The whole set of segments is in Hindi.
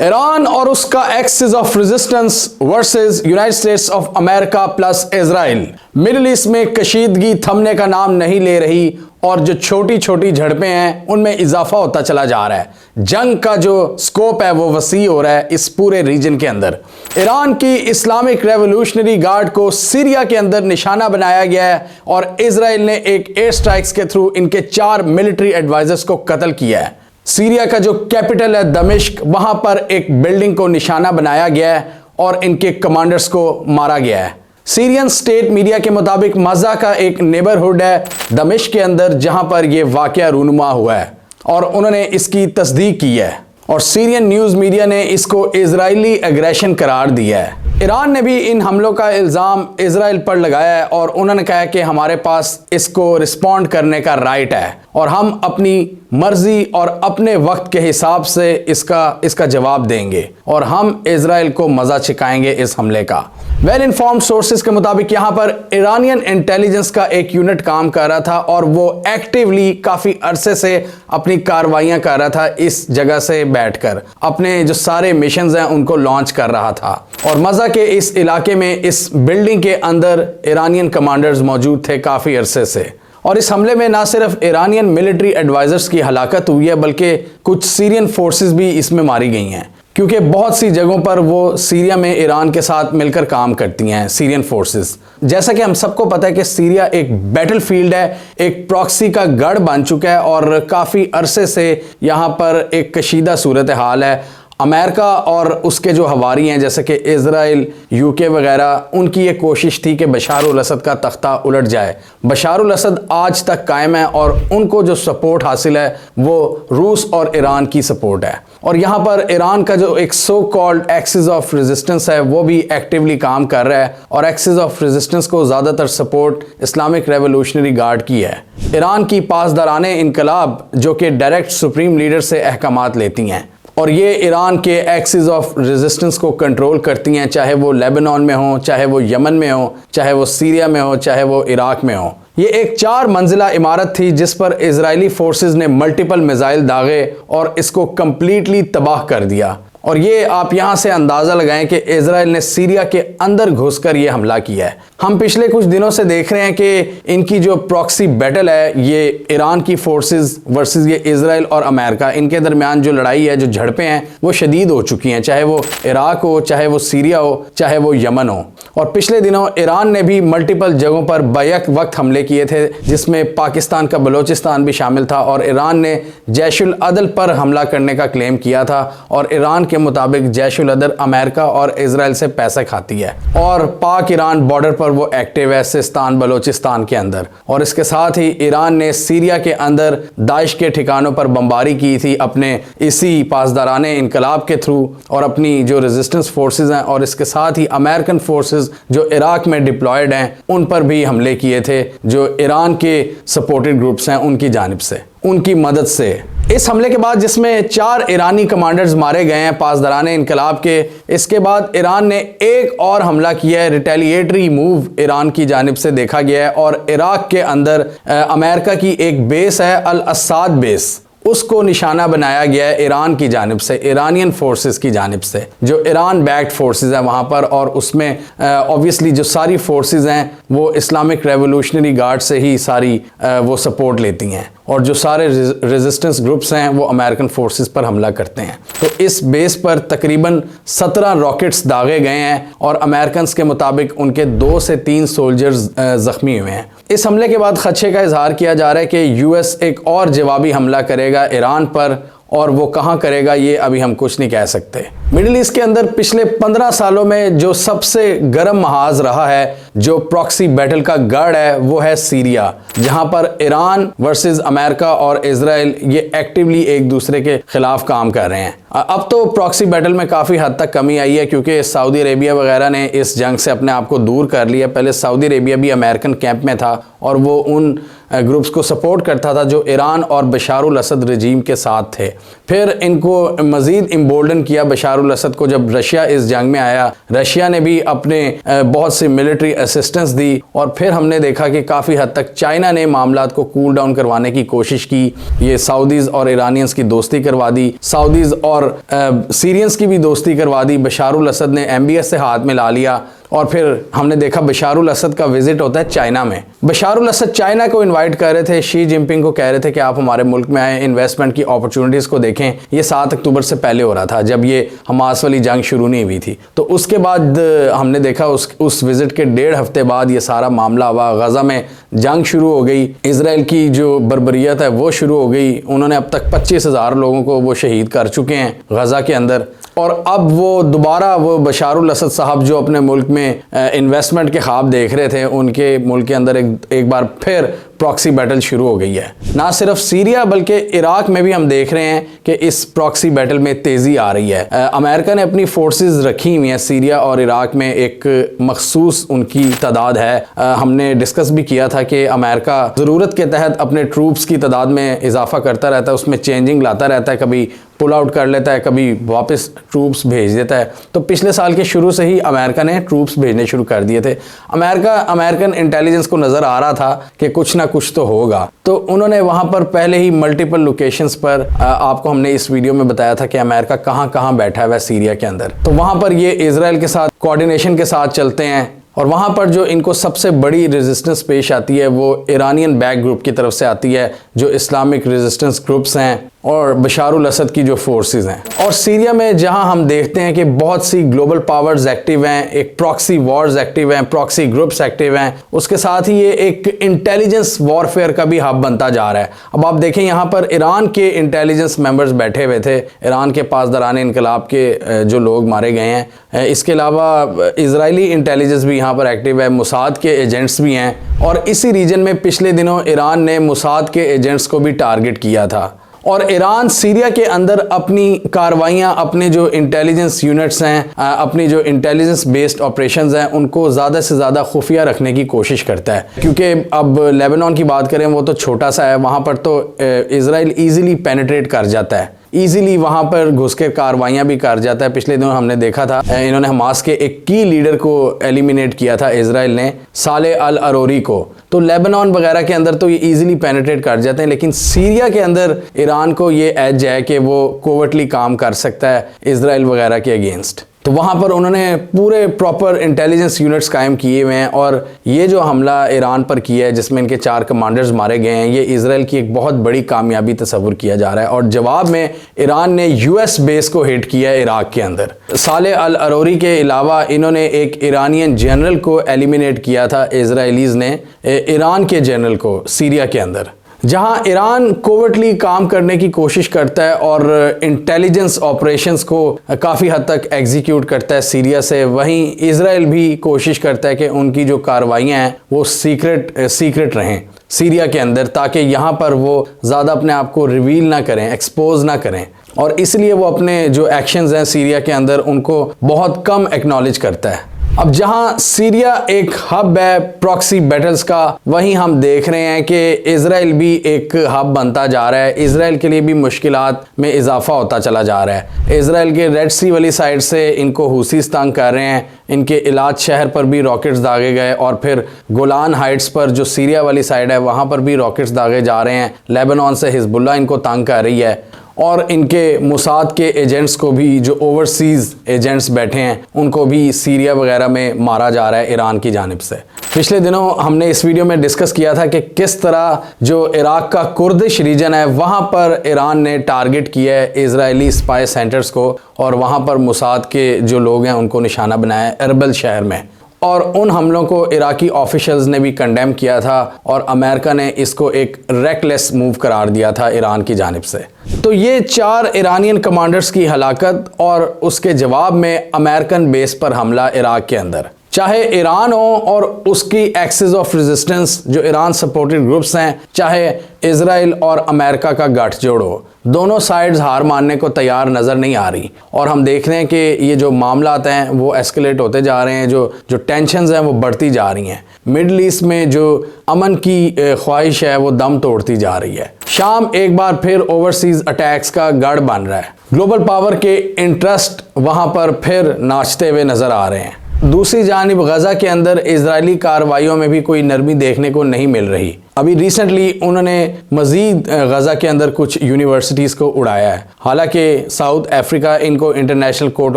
ईरान और उसका axis of resistance versus United states of America plus Israel. Middle east में कशीदगी थमने का नाम नहीं ले रही और जो छोटी छोटी झड़पें हैं उनमें इजाफा होता चला जा रहा है। जंग का जो स्कोप है वो वसी हो रहा है इस पूरे रीजन के अंदर। ईरान की इस्लामिक रेवोल्यूशनरी गार्ड को सीरिया के अंदर निशाना बनाया गया है और इजराइल ने एक एयर स्ट्राइक्स के थ्रू इनके 4 मिलिट्री एडवाइजर्स को कत्ल किया है। सीरिया का जो कैपिटल है दमिश्क, वहां पर एक बिल्डिंग को निशाना बनाया गया है और इनके कमांडर्स को मारा गया है। सीरियन स्टेट मीडिया के मुताबिक मज़ा का एक नेबरहुड है दमिश्क के अंदर जहां पर यह वाकया रूनुमा हुआ है और उन्होंने इसकी तस्दीक की है और सीरियन न्यूज़ मीडिया ने इसको इजरायली एग्रेशन करार दिया है। ईरान ने भी इन हमलों का इल्ज़ाम इजराइल पर लगाया है और उन्होंने कहा है कि हमारे पास इसको रिस्पॉन्ड करने का राइट है और हम अपनी मर्जी और अपने वक्त के हिसाब से इसका जवाब देंगे और हम इजराइल को मज़ा छिकाएंगे इस हमले का। वेल इन्फॉर्म्ड सोर्सेज के मुताबिक यहाँ पर ईरानियन इंटेलिजेंस का एक यूनिट काम कर रहा था और वो एक्टिवली काफ़ी अरसे से अपनी कार्रवाइयाँ कर रहा था। इस जगह से बैठकर अपने जो सारे मिशंस हैं उनको लॉन्च कर रहा था और मज़ा के इस इलाके में इस बिल्डिंग के अंदर ईरानियन कमांडर्स मौजूद थे काफ़ी अरसे से। और इस हमले में ना सिर्फ ईरानियन मिलिट्री एडवाइजर्स की हलाकत हुई है बल्कि कुछ सीरियन फोर्सेस भी इसमें मारी गई हैं, क्योंकि बहुत सी जगहों पर वो सीरिया में ईरान के साथ मिलकर काम करती हैं सीरियन फोर्सेस। जैसा कि हम सबको पता है कि सीरिया एक बैटलफील्ड है, एक प्रॉक्सी का गढ़ बन चुका है और काफ़ी अरसे से यहाँ पर एक कशीदा सूरत हाल है। अमेरिका और उसके जो हवारी हैं जैसे कि इजराइल, यूके वगैरह, उनकी ये कोशिश थी कि बशार अल असद का तख्ता उलट जाए। बशार अल असद आज तक कायम है और उनको जो सपोर्ट हासिल है वो रूस और ईरान की सपोर्ट है और यहाँ पर ईरान का जो एक so called axis of resistance है वो भी एक्टिवली काम कर रहा है और एक्सिस ऑफ रेजिस्टेंस को ज़्यादातर सपोर्ट इस्लामिक रेवोल्यूशनरी गार्ड की है। ईरान की पासदाराने इनकलाब जो कि डायरेक्ट सुप्रीम लीडर से अहकामात लेती हैं और ये ईरान के एक्सिस ऑफ रेजिस्टेंस को कंट्रोल करती हैं, चाहे वो लेबनान में हो, चाहे वो यमन में हो, चाहे वो सीरिया में हो, चाहे वो इराक में हो। ये एक 4 मंजिला इमारत थी जिस पर इजरायली फोर्सेस ने मल्टीपल मिसाइल दागे और इसको कंप्लीटली तबाह कर दिया। और ये आप यहाँ से अंदाज़ा लगाएं कि इजराइल ने सीरिया के अंदर घुसकर ये हमला किया है। हम पिछले कुछ दिनों से देख रहे हैं कि इनकी जो प्रॉक्सी बैटल है ये ईरान की फोर्सेस वर्सेस ये इजराइल और अमेरिका, इनके दरमियान जो लड़ाई है, जो झड़पें हैं वो शदीद हो चुकी हैं, चाहे वो इराक हो, चाहे वो सीरिया हो, चाहे वो यमन हो। और पिछले दिनों ईरान ने भी मल्टीपल जगहों पर बैक वक्त हमले किए थे जिसमें पाकिस्तान का बलोचिस्तान भी शामिल था और ईरान ने जैशुल अदल पर हमला करने का क्लेम किया था और ईरान के मुताबिक जैशुल अदल अमेरिका और इजराइल से पैसे खाती है और पाक ईरान बॉर्डर पर वो एक्टिव है सिस्तान बलोचिस्तान के अंदर। और इसके साथ ही ईरान ने सीरिया के अंदर दाइश के ठिकानों पर बमबारी की थी अपने इसी पासदाराने इनकलाब के थ्रू और अपनी जो रेजिस्टेंस फोर्सेस हैं और इसके साथ ही अमेरिकन फोर्सेस जो इराक में डिप्लॉयड हैं उन पर भी हमले किए थे जो ईरान के सपोर्टेड ग्रुप्स हैं उनकी जानिब से, उनकी मदद से। इस हमले के बाद जिसमें 4 ईरानी कमांडर्स मारे गए हैं पासदाराने इनकलाब के, इसके बाद ईरान ने एक और हमला किया है। रिटेलिएटरी मूव ईरान की जानिब से देखा गया है और इराक के अंदर अमेरिका की एक बेस है अल असाद बेस, उसको निशाना बनाया गया है ईरान की जानिब से, ईरानियन फोर्सेस की जानिब से, जो ईरान बैक्ड फोर्सेस हैं वहाँ पर। और उसमें ऑब्वियसली जो सारी फोर्सेस हैं वो इस्लामिक रेवोल्यूशनरी गार्ड से ही सारी वो सपोर्ट लेती हैं और जो सारे रेजिस्टेंस ग्रुप्स हैं वो अमेरिकन फोर्सेस पर हमला करते हैं। तो इस बेस पर तकरीबन 17 रॉकेट्स दागे गए हैं और अमेरिकन के मुताबिक उनके 2 से 3 सोल्जर्स ज़ख्मी हुए हैं। इस हमले के बाद खदशे का इजहार किया जा रहा है कि यूएस एक और जवाबी हमला करेगा ईरान पर और वो कहाँ करेगा ये अभी हम कुछ नहीं कह सकते। मिडिल ईस्ट के अंदर पिछले 15 सालों में जो सबसे गर्म महाज रहा है, जो प्रॉक्सी बैटल का गढ़ है, वो है सीरिया, जहां पर ईरान वर्सेस अमेरिका और इजराइल ये एक्टिवली एक दूसरे के खिलाफ काम कर रहे हैं। अब तो प्रॉक्सी बैटल में काफ़ी हद तक कमी आई है क्योंकि सऊदी अरेबिया वगैरह ने इस जंग से अपने आप को दूर कर लिया। पहले सऊदी अरेबिया भी अमेरिकन कैंप में था और वो उन ग्रुप्स को सपोर्ट करता था जो ईरान और बशार अल असद रजीम के साथ थे। फिर इनको मज़ीद इम्बोल्डन किया बशार अल असद को जब रशिया इस जंग में आया। रशिया ने भी अपने बहुत से मिलिट्री असिस्टेंस दी और फिर हमने देखा कि काफ़ी हद तक चाइना ने मामलात को कूल डाउन करवाने की कोशिश की। ये सऊदीज़ और ईरानियंस की दोस्ती करवा दी, सऊदीज़ और सीरियंस की भी दोस्ती करवा दी। बशारुल असद ने MBS से हाथ मिला लिया और फिर हमने देखा बशारुल असद का विजिट होता है चाइना में। बशारुल असद चाइना को इनवाइट कर रहे थे, शी जिनपिंग को कह रहे थे कि आप हमारे मुल्क में आए, इन्वेस्टमेंट की अपॉर्चुनिटीज़ को देखें। ये 7 अक्टूबर से पहले हो रहा था जब ये हमास वाली जंग शुरू नहीं हुई थी। तो उसके बाद हमने देखा उस विजिट के 1.5 हफ्ते बाद ये सारा मामला हुआ। गज़ा में जंग शुरू हो गई, इसराइल की जो बर्बरियत है वो शुरू हो गई। उन्होंने अब तक 25,000 लोगों को वो शहीद कर चुके हैं गज़ा के अंदर। और अब वो दोबारा वो बशारुल असद साहब जो अपने मुल्क में इन्वेस्टमेंट के ख्वाब देख रहे थे, उनके मुल्क के अंदर एक बार फिर प्रॉक्सी बैटल शुरू हो गई है। ना सिर्फ सीरिया बल्कि इराक में भी हम देख रहे हैं कि इस प्रॉक्सी बैटल में तेज़ी आ रही है। अमेरिका ने अपनी फोर्सेस रखी हुई हैं सीरिया और इराक में, एक मखसूस उनकी तादाद है। हमने डिस्कस भी किया था कि अमेरिका ज़रूरत के तहत अपने ट्रूप्स की तादाद में इजाफा करता रहता है, उसमें चेंजिंग लाता रहता है, कभी पुल आउट कर लेता है, कभी वापस ट्रूप्स भेज देता है। तो पिछले साल के शुरू से ही अमेरिका ने ट्रूप्स भेजने शुरू कर दिए थे। अमेरिकन इंटेलिजेंस को नज़र आ रहा था कि कुछ ना कुछ तो होगा, तो उन्होंने वहाँ पर पहले ही मल्टीपल लोकेशंस पर, आपको हमने इस वीडियो में बताया था कि अमेरिका कहाँ कहाँ बैठा है सीरिया के अंदर। तो वहाँ पर ये इजराइल के साथ कोऑर्डिनेशन के साथ चलते हैं और वहाँ पर जो इनको सबसे बड़ी रेजिस्टेंस पेश आती है वो ईरानियन बैक ग्रुप की तरफ से आती है, जो इस्लामिक रेजिस्टेंस ग्रुप्स हैं और बशारुल असद की जो फोर्सेस हैं। और सीरिया में जहां हम देखते हैं कि बहुत सी ग्लोबल पावर्स एक्टिव हैं, एक प्रॉक्सी वॉर्स एक्टिव हैं, प्रॉक्सी ग्रुप्स एक्टिव हैं, उसके साथ ही ये एक इंटेलिजेंस वॉरफेयर का भी हब बनता जा रहा है। अब आप देखें यहाँ पर ईरान के इंटेलिजेंस मेंबर्स बैठे हुए थे, ईरान के पासदारान इनकलाब के जो लोग मारे गए हैं। इसके अलावा इजरायली इंटेलिजेंस भी यहाँ पर एक्टिव है, मुसाद के एजेंट्स भी हैं। और इसी रीजन में पिछले दिनों ईरान ने मुसाद के एजेंट्स को भी टारगेट किया था। और ईरान सीरिया के अंदर अपनी कार्रवाइयाँ, अपने जो इंटेलिजेंस यूनिट्स हैं, अपनी जो इंटेलिजेंस बेस्ड ऑपरेशंस हैं, उनको ज़्यादा से ज़्यादा खुफिया रखने की कोशिश करता है। क्योंकि अब लेबनान की बात करें, वो तो छोटा सा है, वहाँ पर तो इजराइल ईजिली पेनिट्रेट कर जाता है, ईजिली वहाँ पर घुस के कार्रवाइयाँ भी कर जाता है। पिछले दिनों हमने देखा था इन्होंने हमास के एक की लीडर को एलिमिनेट किया था इजराइल ने, साले अल अरोरी को। तो लेबनान वगैरह के अंदर तो ये ईजिली पेनिट्रेट कर जाते हैं, लेकिन सीरिया के अंदर ईरान को ये एज है कि वो कोवर्टली काम कर सकता है इजराइल वगैरह के अगेंस्ट। तो वहाँ पर उन्होंने पूरे प्रॉपर इंटेलिजेंस यूनिट्स कायम किए हुए हैं। और ये जो हमला ईरान पर किया है जिसमें इनके 4 कमांडर्स मारे गए हैं, ये इजराइल की एक बहुत बड़ी कामयाबी तस्वुर किया जा रहा है। और जवाब में ईरान ने US बेस को हिट किया है इराक के अंदर। साले अल अरोरी के अलावा इन्होंने एक ईरानियन जनरल को एलिमिनेट किया था इजराइलीज़ ने, ईरान के जनरल को सीरिया के अंदर। जहां ईरान कोवर्टली काम करने की कोशिश करता है और इंटेलिजेंस ऑपरेशंस को काफ़ी हद तक एग्जीक्यूट करता है सीरिया से, वहीं इजराइल भी कोशिश करता है कि उनकी जो कार्रवाइयाँ हैं वो सीक्रेट रहें सीरिया के अंदर, ताकि यहाँ पर वो ज़्यादा अपने आप को रिवील ना करें, एक्सपोज ना करें। और इसलिए वो अपने जो एक्शंस हैं सीरिया के अंदर उनको बहुत कम एक्नॉलेज करता है। अब जहां सीरिया एक हब है प्रॉक्सी बैटल्स का, वहीं हम देख रहे हैं कि इजराइल भी एक हब बनता जा रहा है। इजराइल के लिए भी मुश्किलात में इजाफा होता चला जा रहा है। इजराइल के रेड सी वाली साइड से इनको हुसीस तंग कर रहे हैं, इनके इलाज शहर पर भी रॉकेट्स दागे गए और फिर गोलान हाइट्स पर जो सीरिया वाली साइड है वहाँ पर भी रॉकेट्स दागे जा रहे हैं। लेबनान से हिजबुल्लाह इनको तंग कर रही है और इनके मुसाद के एजेंट्स को भी, जो ओवरसीज़ एजेंट्स बैठे हैं, उनको भी सीरिया वगैरह में मारा जा रहा है ईरान की जानिब से। पिछले दिनों हमने इस वीडियो में डिस्कस किया था कि किस तरह जो इराक का कुर्दिश रीजन है वहाँ पर ईरान ने टारगेट किया है इजरायली स्पाई सेंटर्स को और वहाँ पर मुसाद के जो लोग हैं उनको निशाना बनाया है अरबल शहर में। और उन हमलों को इराकी ऑफिशियल्स ने भी कंडेम किया था और अमेरिका ने इसको एक रेकलेस मूव करार दिया था ईरान की जानिब से। तो ये 4 ईरानियन कमांडर्स की हलाकत और उसके जवाब में अमेरिकन बेस पर हमला इराक के अंदर, चाहे ईरान हो और उसकी एक्सिस ऑफ रेजिस्टेंस जो ईरान सपोर्टेड ग्रुप्स हैं, चाहे इजराइल और अमेरिका का गठजोड़ हो, दोनों साइड्स हार मानने को तैयार नज़र नहीं आ रही। और हम देख रहे हैं कि ये जो मामलात हैं वो एस्केलेट होते जा रहे हैं, जो टेंशन्स हैं वो बढ़ती जा रही हैं। मिडल ईस्ट में जो अमन की ख्वाहिश है वो दम तोड़ती जा रही है। शाम एक बार फिर ओवरसीज़ अटैक्स का गढ़ बन रहा है। ग्लोबल पावर के इंटरेस्ट वहाँ पर फिर नाचते हुए नज़र आ रहे हैं। दूसरी जानिब गजा के अंदर इजरायली कार्रवाइयों में भी कोई नरमी देखने को नहीं मिल रही। अभी रिसेंटली उन्होंने मज़ीद गजा के अंदर कुछ यूनिवर्सिटीज़ को उड़ाया है। हालांकि साउथ अफ्रीका इनको इंटरनेशनल कोर्ट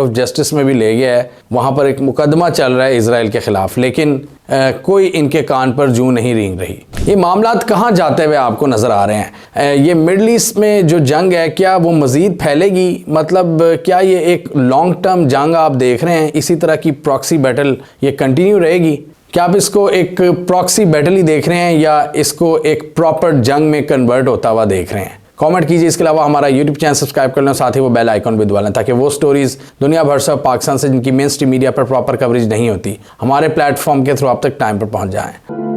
ऑफ जस्टिस में भी ले गया है, वहाँ पर एक मुकदमा चल रहा है इजराइल के ख़िलाफ़, लेकिन कोई इनके कान पर जूं नहीं रेंग रही। ये मामलात कहाँ जाते हुए आपको नज़र आ रहे हैं? ये मिडल ईस्ट में जो जंग है, क्या वो मज़ीद फैलेगी? मतलब क्या ये एक लॉन्ग टर्म जंग आप देख रहे हैं? इसी तरह की प्रॉक्सी बैटल ये कंटिन्यू रहेगी? क्या आप इसको एक प्रॉक्सी बैटल ही देख रहे हैं या इसको एक प्रॉपर जंग में कन्वर्ट होता हुआ देख रहे हैं? कमेंट कीजिए। इसके अलावा हमारा यूट्यूब चैनल सब्सक्राइब कर लें, साथ ही वो बेल आइकॉन भी दबा लें, ताकि वो स्टोरीज दुनिया भर से पाकिस्तान से जिनकी मेन स्ट्रीम मीडिया पर प्रॉपर कवरेज नहीं होती, हमारे प्लेटफॉर्म के थ्रू आप तक टाइम पर पहुंच जाएं।